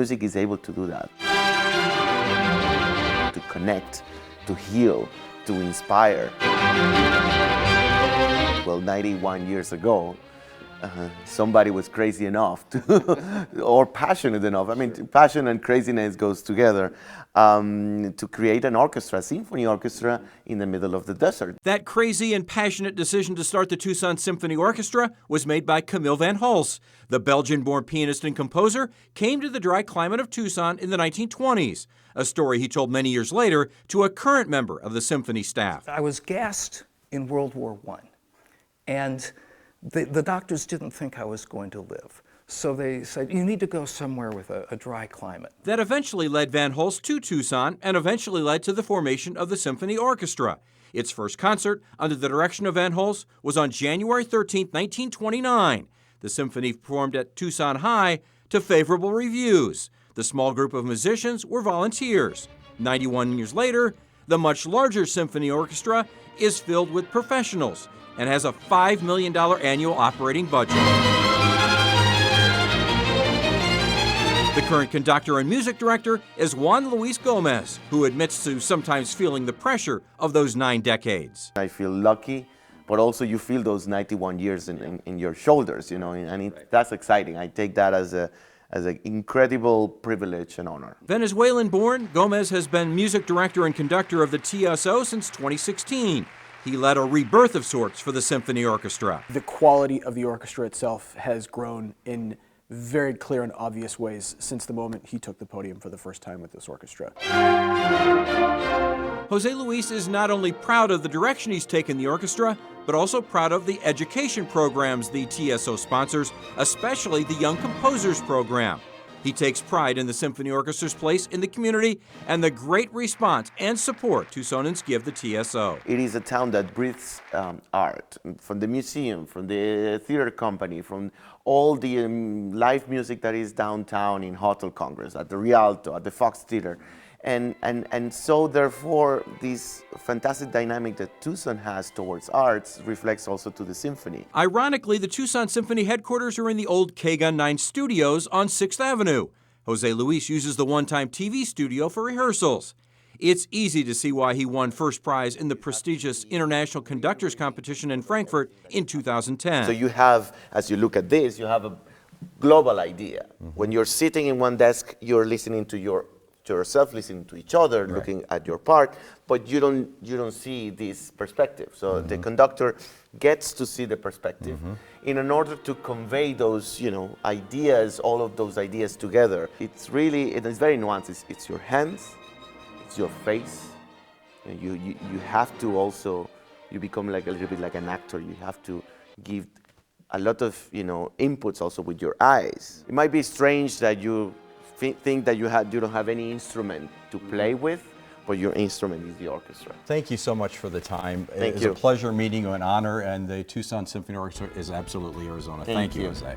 music is able to do that. To connect, to heal, to inspire. Well, 91 years ago, somebody was crazy enough to, or passionate enough, I mean, passion and craziness goes together, to create an orchestra, a symphony orchestra in the middle of the desert. That crazy and passionate decision to start the Tucson Symphony Orchestra was made by Camille van Hulst. The Belgian-born pianist and composer came to the dry climate of Tucson in the 1920s, a story he told many years later to a current member of the symphony staff. I was gassed in World War I, and the doctors didn't think I was going to live. So they said, you need to go somewhere with a dry climate. That eventually led Van Hulst to Tucson and eventually led to the formation of the Symphony Orchestra. Its first concert, under the direction of Van Hulst, was on January 13, 1929. The symphony performed at Tucson High to favorable reviews. The small group of musicians were volunteers. 91 years later, the much larger symphony orchestra is filled with professionals and has a $5 million annual operating budget. The current conductor and music director is Juan Luis Gomez, who admits to sometimes feeling the pressure of those 9 decades. I feel lucky, but also you feel those 91 years in your shoulders, you know, and that's exciting. I take that as an incredible privilege and honor. Venezuelan-born, Gomez has been music director and conductor of the TSO since 2016. He led a rebirth of sorts for the symphony orchestra. The quality of the orchestra itself has grown in very clear and obvious ways since the moment he took the podium for the first time with this orchestra. Jose Luis is not only proud of the direction he's taken the orchestra, but also proud of the education programs the TSO sponsors, especially the Young Composers Program. He takes pride in the Symphony Orchestra's place in the community and the great response and support Tucsonans give the TSO. It is a town that breathes art, from the museum, from the theater company, from all the live music that is downtown in Hotel Congress, at the Rialto, at the Fox Theater. And so therefore this fantastic dynamic that Tucson has towards arts reflects also to the symphony. Ironically, the Tucson Symphony headquarters are in the old K-Gun 9 studios on 6th Avenue. Jose Luis uses the one-time TV studio for rehearsals. It's easy to see why he won first prize in the prestigious International Conductors Competition in Frankfurt in 2010. So you have, as you look at this, you have a global idea. When you're sitting in one desk, you're listening to yourself, listening to each other, right, looking at your part, but you don't see this perspective. So the conductor gets to see the perspective in order to convey those, ideas, all of those ideas together. It's very nuanced. It's your hands, it's your face. You have to also, you become like a little bit like an actor. You have to give a lot of, inputs also with your eyes. It might be strange that you think that you don't have any instrument to play with, but your instrument is the orchestra. Thank you so much for the time. Thank It's you. a pleasure meeting you, an honor, and the Tucson Symphony Orchestra is absolutely Arizona. Thank you, Jose.